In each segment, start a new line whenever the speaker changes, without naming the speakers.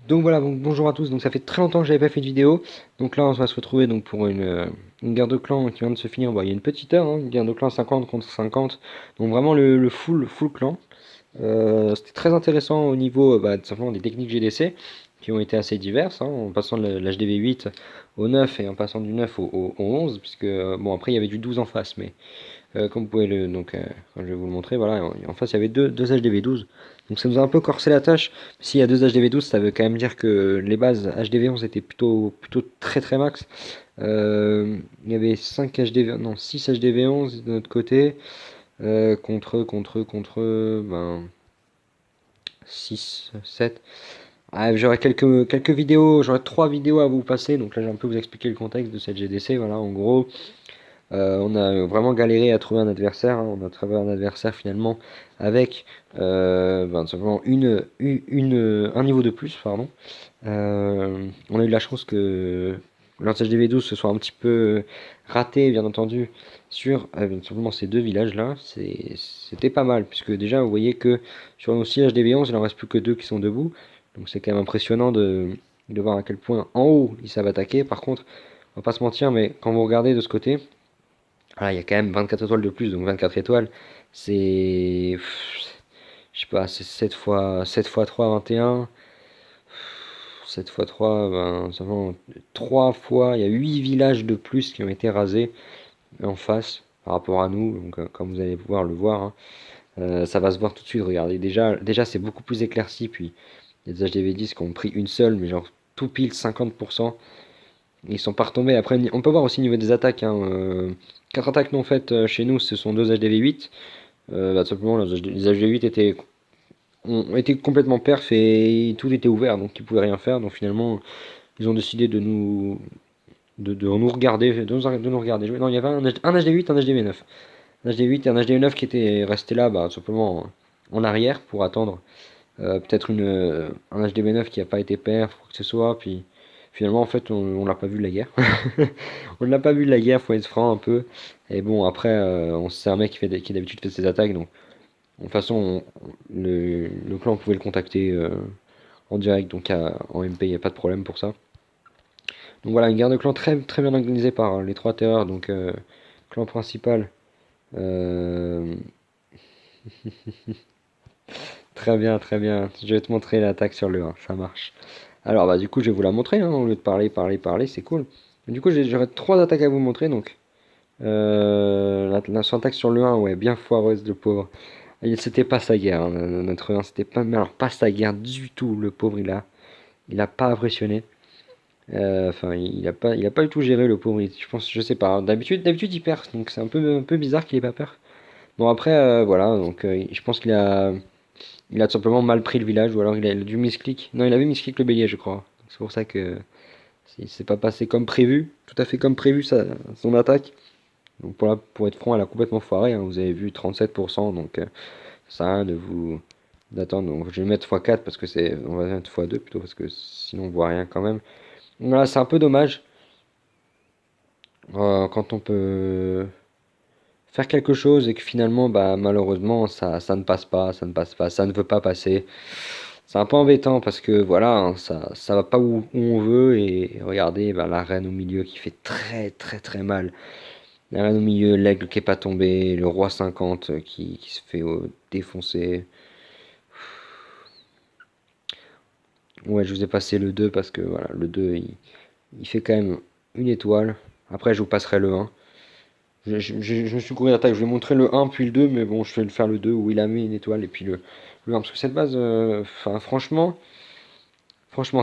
Donc voilà, donc bonjour à tous. Donc ça fait très longtemps que j'avais pas fait de vidéo. Donc là, on va se retrouver donc pour une guerre de clans qui vient de se finir. Bon, il y a une petite heure, hein, une guerre de clans 50 contre 50. Donc vraiment le full clan. C'était très intéressant au niveau tout simplement des techniques GDC qui ont été assez diverses, hein, en passant de l'HDV 8 au 9 et en passant du 9 au 11, puisque bon après il y avait du 12 en face, mais comme vous pouvez je vais vous le montrer, voilà, en face il y avait deux HDV12. Donc ça nous a un peu corsé la tâche. S'il y a deux HDV12, ça veut quand même dire que les bases HDV11 étaient plutôt très max. Il y avait 5 HDV, non 6 HDV11 de notre côté, contre 6, 7. Ah, j'aurais quelques vidéos, j'aurais 3 vidéos à vous passer, donc là j'ai un peu vous expliquer le contexte de cette GDC, voilà, en gros. On a vraiment galéré à trouver un adversaire, hein. On a trouvé un adversaire finalement avec simplement un niveau de plus, pardon. On a eu la chance que l'anti-HDV12 se soit un petit peu raté, bien entendu, sur simplement ces deux villages-là. C'était pas mal, puisque déjà vous voyez que sur nos 6 HDV11, il en reste plus que deux qui sont debout. Donc c'est quand même impressionnant de voir à quel point en haut ils savent attaquer. Par contre, on va pas se mentir, mais quand vous regardez de ce côté, voilà, il y a quand même 24 étoiles de plus, donc 24 étoiles, c'est, je sais pas, c'est 7 fois 3, 21. 7 fois 3, seulement 3 fois, il y a 8 villages de plus qui ont été rasés en face par rapport à nous, donc comme vous allez pouvoir le voir, hein. Ça va se voir tout de suite, regardez, déjà c'est beaucoup plus éclairci, puis il y a des HDV10 qui ont pris une seule, mais genre tout pile 50%. Ils sont pas retombés. Après, on peut voir aussi au niveau des attaques, hein, 4 attaques non faites chez nous, ce sont 2 HDV8. Tout simplement, les HDV8 ont été complètement perf et tout était ouvert, donc ils pouvaient rien faire. Donc finalement, ils ont décidé de nous regarder, de nous regarder jouer. Non, il y avait un HD8, un HDV9. Un HD8 et un HDV9 qui étaient restés là, tout simplement en arrière pour attendre peut-être un HDV9 qui n'a pas été perf, quoi que ce soit. Puis finalement, en fait, on l'a pas vu de la guerre. On ne l'a pas vu de la guerre, faut être franc un peu. Et bon, après, c'est un mec qui d'habitude fait ses attaques, donc de toute façon, le clan pouvait le contacter en direct, donc en MP, il n'y a pas de problème pour ça. Donc voilà, une guerre de clan très bien organisée par les trois terreurs, donc clan principal. euh, très bien. Je vais te montrer l'attaque sur le 1, ça marche. Alors bah du coup, je vais vous la montrer, hein, au lieu de parler, c'est cool. Du coup, j'aurai 3 attaques à vous montrer, donc son attaque sur le 1, ouais, bien foireuse, le pauvre. C'était pas sa guerre, hein, notre 1, c'était pas, mais alors pas sa guerre du tout, le pauvre, il a pas impressionné. Enfin, il a pas du tout géré le pauvre. Je pense, je sais pas, hein. D'habitude il perd, donc c'est un peu bizarre qu'il ait pas peur. Bon après, voilà, donc je pense il a tout simplement mal pris le village, ou alors il a dû misclick. Non, il avait misclick le bélier, je crois. C'est pour ça que c'est pas passé comme prévu, tout à fait comme prévu son attaque. Donc pour être franc, elle a complètement foiré, hein. Vous avez vu 37%, donc ça sert à rien d'attendre. Donc je vais mettre x4 parce que on va mettre x2 plutôt parce que sinon on voit rien quand même. Donc voilà, c'est un peu dommage quand on peut faire quelque chose et que finalement, malheureusement, ça ne passe pas, ça ne veut pas passer. C'est un peu embêtant parce que voilà, hein, ça va pas où on veut et regardez, la reine au milieu qui fait très mal. La reine au milieu, l'aigle qui est pas tombé, le roi 50 qui se fait défoncer. Ouais, je vous ai passé le 2 parce que voilà, le 2 il fait quand même une étoile. Après, je vous passerai le 1. Je me suis couru d'attaque, je vais montrer le 1 puis le 2, mais bon, je vais le faire le 2 où il a mis une étoile et puis le 1. Parce que cette base, enfin, franchement,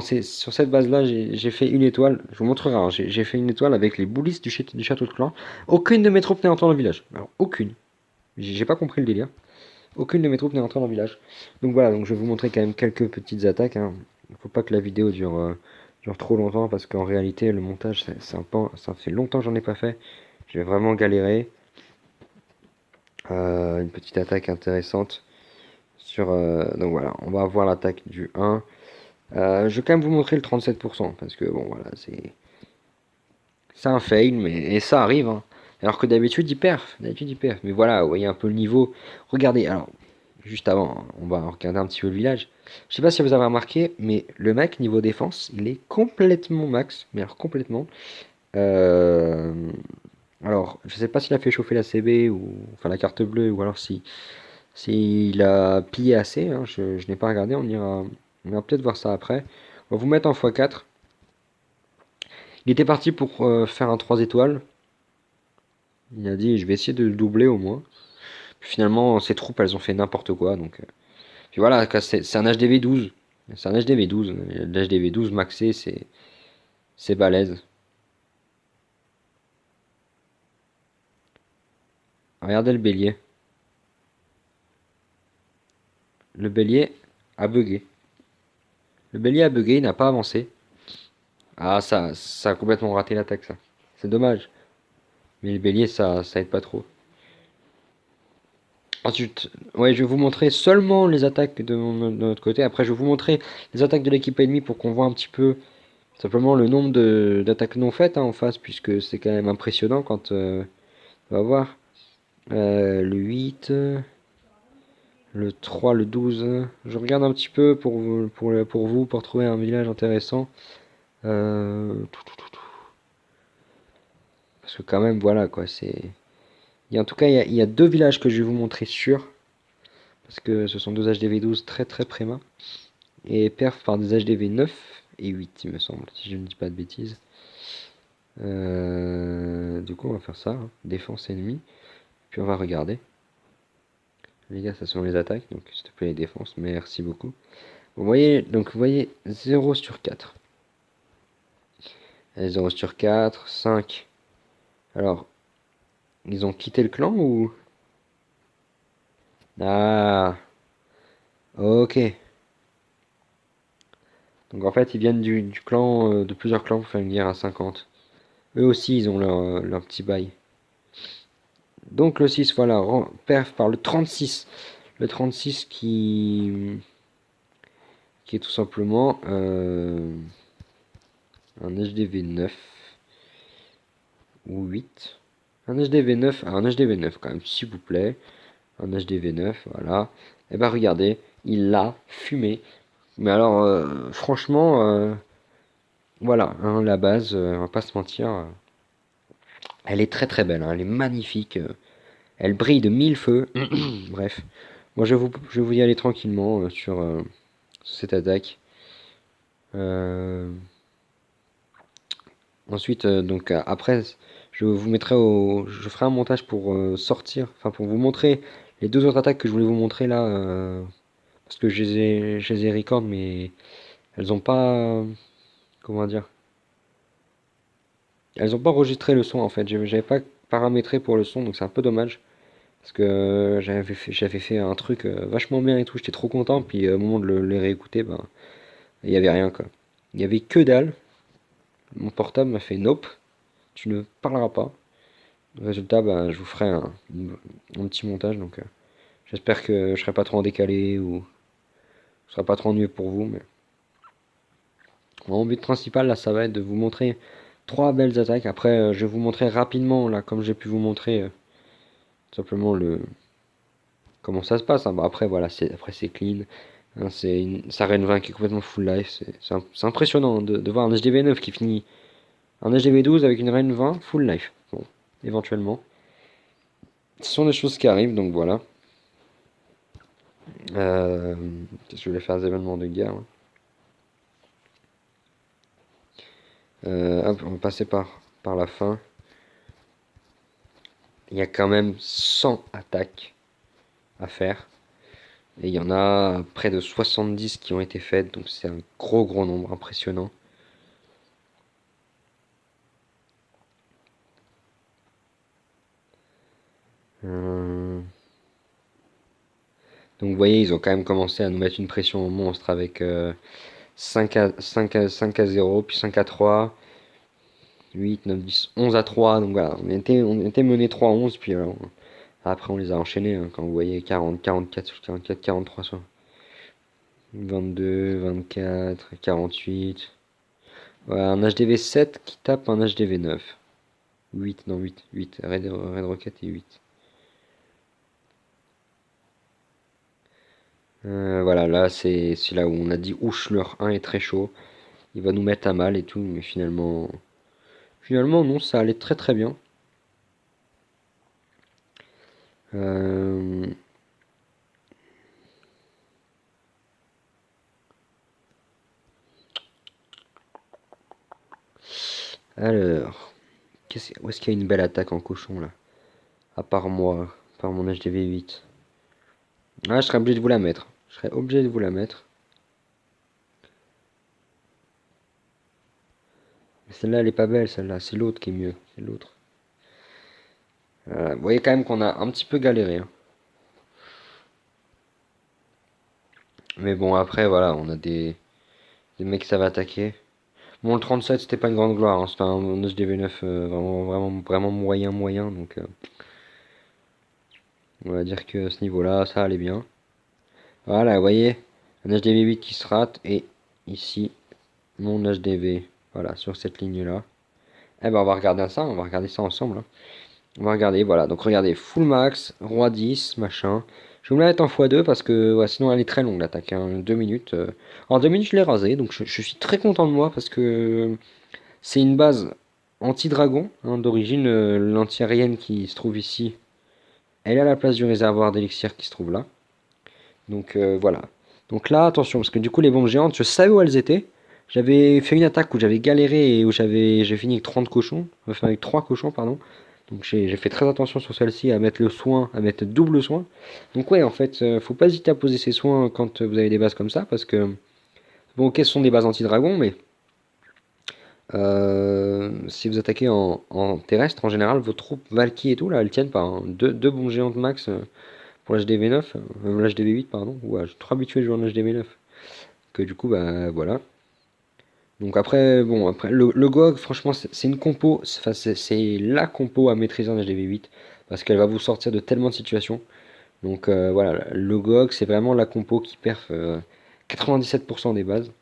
c'est sur cette base-là, j'ai fait une étoile. Je vous montrerai, hein, j'ai fait une étoile avec les boulistes du château de clan. Aucune de mes troupes n'est entrée dans le village. Alors, aucune. J'ai pas compris le délire. Aucune de mes troupes n'est entrée dans le village. Donc voilà, donc je vais vous montrer quand même quelques petites attaques, hein. Il faut pas que la vidéo dure trop longtemps parce qu'en réalité, le montage, ça fait longtemps que j'en ai pas fait. Je vais vraiment galérer. Une petite attaque intéressante donc voilà, on va voir l'attaque du 1. Je vais quand même vous montrer le 37% parce que bon voilà, c'est un fail, et ça arrive, hein. Alors que d'habitude il perf, mais voilà, vous voyez un peu le niveau. Regardez, alors juste avant, on va regarder un petit peu le village. Je sais pas si vous avez remarqué, mais le mec, niveau défense, il est complètement max. Mais alors complètement. Euh, alors, je sais pas s'il a fait chauffer la CB ou enfin la carte bleue ou alors si s'il a pillé assez. Hein, je n'ai pas regardé. On ira peut-être voir ça après. On va vous mettre en x4. Il était parti pour faire un 3 étoiles. Il a dit je vais essayer de le doubler au moins. Puis finalement, ses troupes elles ont fait n'importe quoi. Donc, puis voilà, c'est un HDV 12. C'est un HDV 12. L'HDV 12 maxé, c'est balèze. Regardez le bélier. Le bélier a bugué. Le bélier a bugué, il n'a pas avancé. Ah, ça a complètement raté l'attaque, ça. C'est dommage. Mais le bélier, ça aide pas trop. Ensuite, ouais, je vais vous montrer seulement les attaques de notre côté. Après, je vais vous montrer les attaques de l'équipe ennemie pour qu'on voit un petit peu simplement le nombre d'attaques non faites hein, en face, puisque c'est quand même impressionnant quand on va voir. Le 8, le 3, le 12. Je regarde un petit peu pour trouver un village intéressant. Parce que quand même, voilà quoi, c'est. En tout cas, il y a deux villages que je vais vous montrer sûrs. Parce que ce sont deux HDV 12 très très préma. Et perf par des HDV 9 et 8, il me semble, si je ne dis pas de bêtises. Du coup, on va faire ça, hein. Défense ennemie. Puis on va regarder. Les gars, ça sont les attaques, donc s'il te plaît, les défenses, merci beaucoup. Vous voyez 0 sur 4. 0 sur 4, 5. Alors, ils ont quitté le clan ou... Ah, ok. Donc en fait, ils viennent du clan, de plusieurs clans pour faire une guerre à 50. Eux aussi, ils ont leur petit bail. Donc le 6, voilà, perf par le 36. Le 36 qui est tout simplement un HDV 9 ou 8. Un HDV 9, un HDV 9 quand même, s'il vous plaît. Un HDV 9, voilà. Et bah regardez, il l'a fumé. Mais alors, franchement, voilà, hein, la base, on va pas se mentir, elle est très très belle, hein, elle est magnifique. Elle brille de mille feux. Bref, moi je vais vous y aller tranquillement sur cette attaque. Euh, Ensuite, donc après, je ferai un montage pour sortir, enfin pour vous montrer les deux autres attaques que je voulais vous montrer là, parce que je les ai record, mais elles ont pas, comment dire, elles ont pas enregistré le son en fait. J'avais pas paramétré pour le son, donc c'est un peu dommage. Parce que j'avais fait un truc vachement bien et tout, j'étais trop content, puis au moment de les réécouter, ben, il y avait rien quoi. Il y avait que dalle. Mon portable m'a fait nope, tu ne parleras pas. Résultat, ben, je vous ferai un petit montage, donc j'espère que je serai pas trop en décalé ou ce sera pas trop ennuyeux pour vous. Mais mon but principal là, ça va être de vous montrer trois belles attaques. Après, je vais vous montrer rapidement là, comme j'ai pu vous montrer simplement comment ça se passe. Hein. Bah, après, voilà, c'est clean. Hein, ça Rennes 20 qui est complètement full life. C'est impressionnant de voir un HDV 9 qui finit un HDV 12 avec une Rennes 20 full life. Bon, éventuellement. Ce sont des choses qui arrivent, donc voilà. Euh, Qu'est-ce que je voulais faire des événements de guerre. Hein. Hop, on va passer par la fin. Il y a quand même 100 attaques à faire. Et il y en a près de 70 qui ont été faites, donc c'est un gros nombre impressionnant. Euh, Donc vous voyez, ils ont quand même commencé à nous mettre une pression monstre avec 5 à 0, puis 5 à 3, 8, 9, 10, 11 à 3. Donc voilà, on était mené 3 à 11, puis après on les a enchaînés, hein, quand vous voyez 40, 44, 44, 43, 22, 24, 48. Voilà, un HDV 7 qui tape un HDV 9. 8, non 8, 8, Red Rocket et 8. Voilà, là c'est là où on a dit ouch, leur 1 est très chaud, il va nous mettre à mal et tout, mais finalement non, ça allait très très bien. Euh, alors, où est-ce qu'il y a une belle attaque en cochon là? À part moi, par mon HDV8. Ah, je serais obligé de vous la mettre. Je serais obligé de vous la mettre. Mais celle-là, elle est pas belle, celle-là. C'est l'autre qui est mieux. C'est l'autre. Voilà. Vous voyez quand même qu'on a un petit peu galéré, hein. Mais bon, après, voilà, on a des mecs qui savent attaquer. Bon, le 37, c'était pas une grande gloire, hein. C'était un HDV9 vraiment moyen. Donc, on va dire que à ce niveau-là, ça allait bien. Voilà, vous voyez, un HDV8 qui se rate. Et ici, mon HDV. Voilà, sur cette ligne-là. Eh ben, on va regarder ça ensemble, hein. On va regarder, voilà. Donc regardez, full max, roi 10, machin. Je vais me la mettre en x2 parce que ouais, sinon elle est très longue l'attaque, hein, 2 minutes. En 2 minutes je l'ai rasé, donc je suis très content de moi parce que c'est une base anti-dragon, hein, d'origine. L'anti-aérienne qui se trouve ici, elle est à la place du réservoir d'élixir qui se trouve là. Donc voilà. Donc là, attention, parce que du coup les bombes géantes, je savais où elles étaient. J'avais fait une attaque où j'avais galéré et où j'ai fini avec 30 cochons, enfin avec 3 cochons, pardon. Donc j'ai fait très attention sur celle-ci à mettre le soin, à mettre double soin. Donc ouais, en fait, faut pas hésiter à poser ses soins quand vous avez des bases comme ça, parce que bon, ok, ce sont des bases anti-dragon, mais si vous attaquez en terrestre, en général, vos troupes Valky et tout là, elles tiennent par hein. Deux bombes géantes max pour l'HDV9, l'HDV8 pardon, ou je suis trop habitué à jouer en HDV9, que du coup bah voilà. Donc après, bon, après le GOG, franchement, c'est une compo, enfin, c'est la compo à maîtriser en HDV8, parce qu'elle va vous sortir de tellement de situations. Donc voilà, le GOG, c'est vraiment la compo qui perf 97% des bases.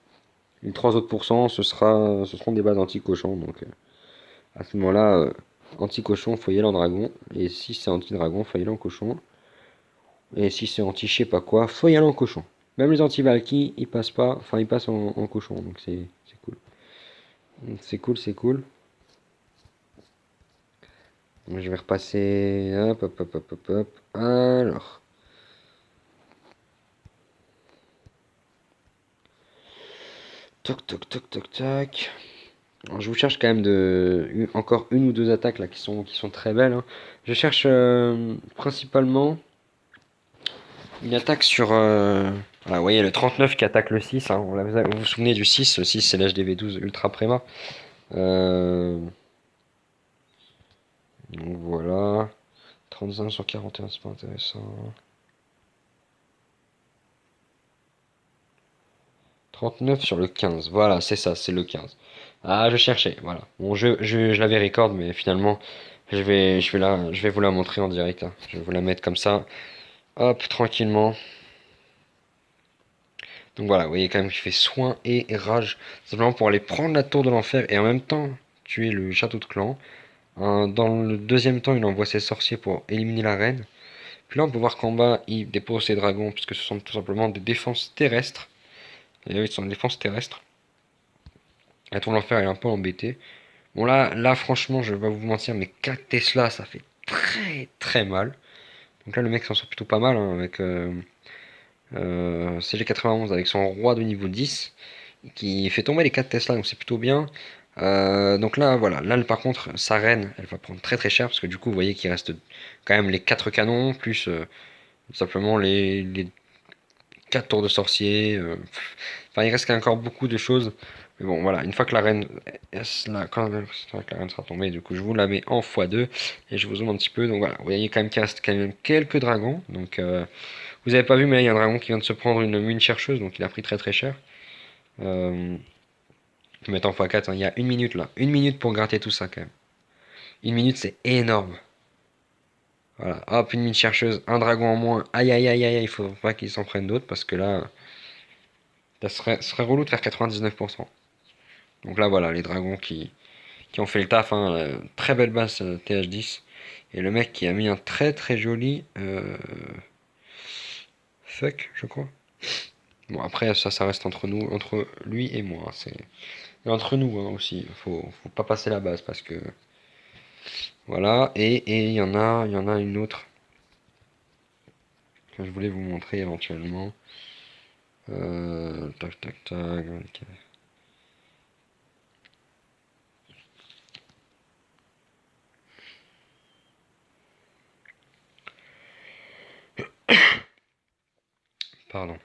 Les 3 autres pourcents, ce seront des bases anti-cochon. Donc à ce moment-là, anti-cochon, faut y aller en dragon. Et si c'est anti-dragon, faut y aller en cochon. Et si c'est anti-je sais pas quoi, faut y aller en cochon. Même les anti-Valky, ils passent pas, enfin ils passent en cochon, donc c'est cool. C'est cool, c'est cool. Donc, je vais repasser. Hop, hop, hop, hop, hop, hop. Alors. Toc, toc, toc, toc, toc. Alors, je vous cherche quand même encore une ou deux attaques là qui sont très belles, hein. Je cherche principalement une attaque sur. Voilà, vous voyez le 39 qui attaque le 6, hein. Vous vous souvenez du 6? Le 6 c'est l'HDV12 Ultra Préma. Euh, donc voilà. 35 sur 41, c'est pas intéressant. 39 sur le 15. Voilà, c'est ça, c'est le 15. Ah, je cherchais, voilà. Bon, je l'avais record, mais finalement, je vais vous la montrer en direct, hein. Je vais vous la mettre comme ça. Hop, tranquillement. Donc voilà, vous voyez quand même qu'il fait soin et rage. Simplement pour aller prendre la tour de l'enfer et en même temps tuer le château de clan. Dans le deuxième temps, il envoie ses sorciers pour éliminer la reine. Puis là, on peut voir qu'en bas, il dépose ses dragons, puisque ce sont tout simplement des défenses terrestres. Et eux, ils sont des défenses terrestres. La tour de l'enfer est un peu embêtée. Bon là franchement, je vais pas vous mentir, mais 4 Tesla, ça fait très très mal. Donc là, le mec s'en sort plutôt pas mal, hein, avec CG91 avec son roi de niveau 10 qui fait tomber les 4 Tesla, donc c'est plutôt bien. Donc là, voilà, là par contre, sa reine, elle va prendre très très cher parce que du coup, vous voyez qu'il reste quand même les 4 canons plus simplement les 4 tours de sorcier. Enfin, il reste encore beaucoup de choses. Mais bon, voilà, une fois que la reine, quand la reine sera tombée, du coup, je vous la mets en x2 et je vous zoome un petit peu. Donc voilà, vous voyez quand même qu'il reste quand même quelques dragons. Donc vous avez pas vu, mais là, il y a un dragon qui vient de se prendre une mine chercheuse, donc il a pris très très cher. Je vais mettre en x4, hein, il y a une minute là. Une minute pour gratter tout ça quand même. Une minute, c'est énorme. Voilà, hop, une mine chercheuse, un dragon en moins. Aïe aïe aïe aïe, il faut pas qu'ils s'en prennent d'autres parce que là, ce serait relou de faire 99%. Donc là, voilà, les dragons qui ont fait le taf, hein, très belle base TH10. Et le mec qui a mis un très très joli fuck, je crois. Bon, après, ça reste entre nous, entre lui et moi. Et entre nous hein, aussi. Faut pas passer la base parce que voilà. Et il y en a une autre que je voulais vous montrer éventuellement. Tac, tac, tac. Ok. Pardon.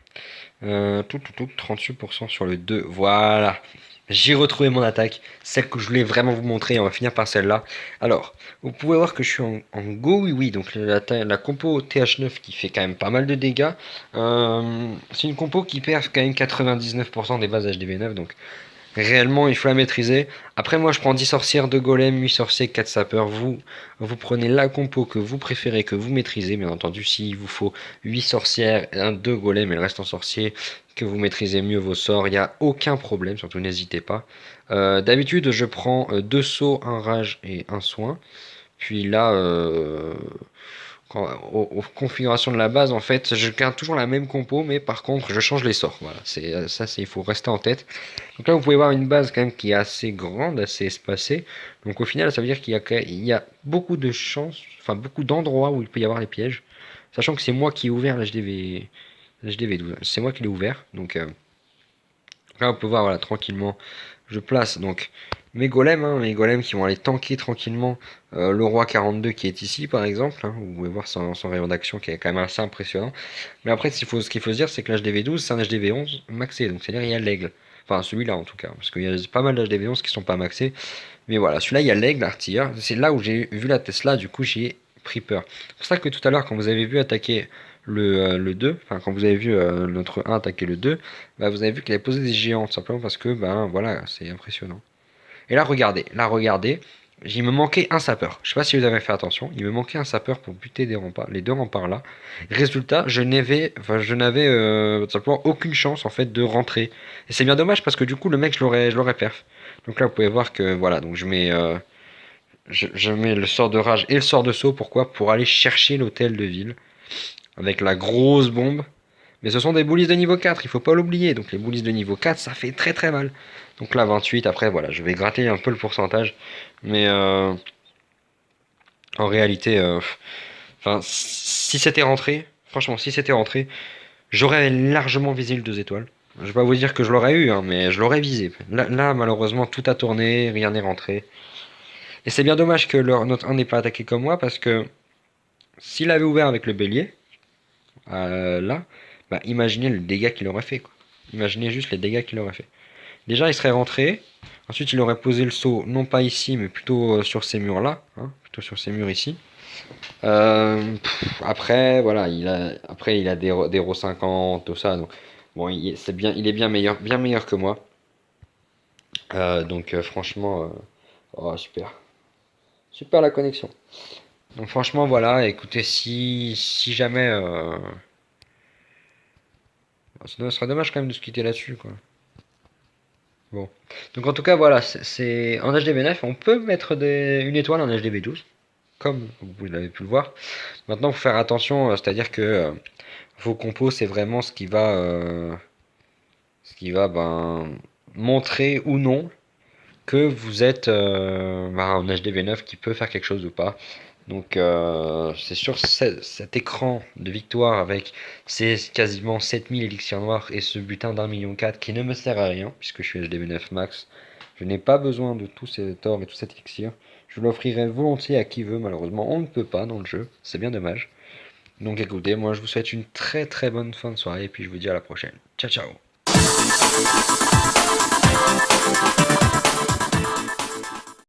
38% sur le 2. Voilà. J'ai retrouvé mon attaque, celle que je voulais vraiment vous montrer. On va finir par celle-là. Alors, vous pouvez voir que je suis en Go, oui, oui. Donc la compo TH9 qui fait quand même pas mal de dégâts. C'est une compo qui perd quand même 99% des bases HDV9. Donc réellement, il faut la maîtriser. Après, moi, je prends 10 sorcières, 2 golems, 8 sorciers, 4 sapeurs. Vous prenez la compo que vous préférez, que vous maîtrisez. Bien entendu, s'il vous faut 8 sorcières, 2 golems et le reste en sorcier, que vous maîtrisez mieux vos sorts, il n'y a aucun problème. Surtout, n'hésitez pas. D'habitude, je prends 2 sauts, un rage et un soin. Puis là, aux configurations de la base, en fait, je garde toujours la même compo, mais par contre, je change les sorts. Voilà, il faut rester en tête. Donc là, vous pouvez voir une base quand même qui est assez grande, assez espacée. Donc au final, ça veut dire qu'il y a beaucoup de chances, enfin beaucoup d'endroits où il peut y avoir les pièges. Sachant que c'est moi qui ai ouvert l'HDV 12. C'est moi qui l'ai ouvert. Donc là, on peut voir voilà, tranquillement. Je place donc mes golems qui vont aller tanker tranquillement le roi 42 qui est ici par exemple. Hein, vous pouvez voir son rayon d'action qui est quand même assez impressionnant. Mais après, ce qu'il faut se dire, c'est que l'HDV 12 c'est un HDV 11 maxé. Donc c'est-à-dire il y a l'aigle. Enfin celui-là en tout cas. Parce qu'il y a pas mal d'HDV 11 qui sont pas maxés. Mais voilà, celui-là il y a l'aigle, l'artilleur. C'est là où j'ai vu la Tesla, du coup j'ai pris peur. C'est pour ça que tout à l'heure quand vous avez vu attaquer le 2, enfin quand vous avez vu notre 1 attaquer le 2, bah, vous avez vu qu'il avait posé des géants, tout simplement parce que ben voilà, c'est impressionnant. Et là regardez, il me manquait un sapeur. Je sais pas si vous avez fait attention, il me manquait un sapeur pour buter des remparts, les deux remparts là. Résultat, je n'avais tout simplement aucune chance en fait de rentrer. Et c'est bien dommage parce que du coup le mec je l'aurais perf. Donc là vous pouvez voir que voilà, donc je mets le sort de rage et le sort de saut. Pourquoi? Pour aller chercher l'hôtel de ville avec la grosse bombe. Mais ce sont des boulisses de niveau 4, il faut pas l'oublier. Donc les boulisses de niveau 4, ça fait très très mal. Donc là, 28, après, voilà, je vais gratter un peu le pourcentage. Mais en réalité, enfin, si c'était rentré, franchement, si c'était rentré, j'aurais largement visé le 2 étoiles. Je vais pas vous dire que je l'aurais eu, hein, mais je l'aurais visé. Là, malheureusement, tout a tourné, rien n'est rentré. Et c'est bien dommage que notre 1 n'ait pas attaqué comme moi, parce que s'il avait ouvert avec le bélier, là, bah, imaginez le dégât qu'il aurait fait, quoi. Imaginez juste les dégâts qu'il aurait fait. Déjà, il serait rentré. Ensuite, il aurait posé le saut, non pas ici, mais plutôt sur ces murs-là. Hein, plutôt sur ces murs ici. Après, voilà, il a des Ro 50, tout ça. Donc, bon, il est bien meilleur que moi. Donc, franchement, oh, super. Super la connexion. Donc, franchement, voilà, écoutez, si jamais. Ça serait dommage quand même de se quitter là-dessus, quoi. Bon. Donc en tout cas, voilà, c'est en HDV9, on peut mettre une étoile en HDV12, comme vous l'avez pu le voir. Maintenant, il faut faire attention, c'est-à-dire que vos compos, c'est vraiment ce qui va montrer ou non que vous êtes en HDV9 qui peut faire quelque chose ou pas. Donc c'est sur cet écran de victoire avec ces quasiment 7000 élixirs noirs et ce butin d'1,4 million qui ne me sert à rien puisque je suis HDV9 max. Je n'ai pas besoin de tous ces torts et tout cet élixir. Je l'offrirai volontiers à qui veut, malheureusement on ne peut pas dans le jeu, c'est bien dommage. Donc écoutez, moi je vous souhaite une très très bonne fin de soirée et puis je vous dis à la prochaine. Ciao ciao.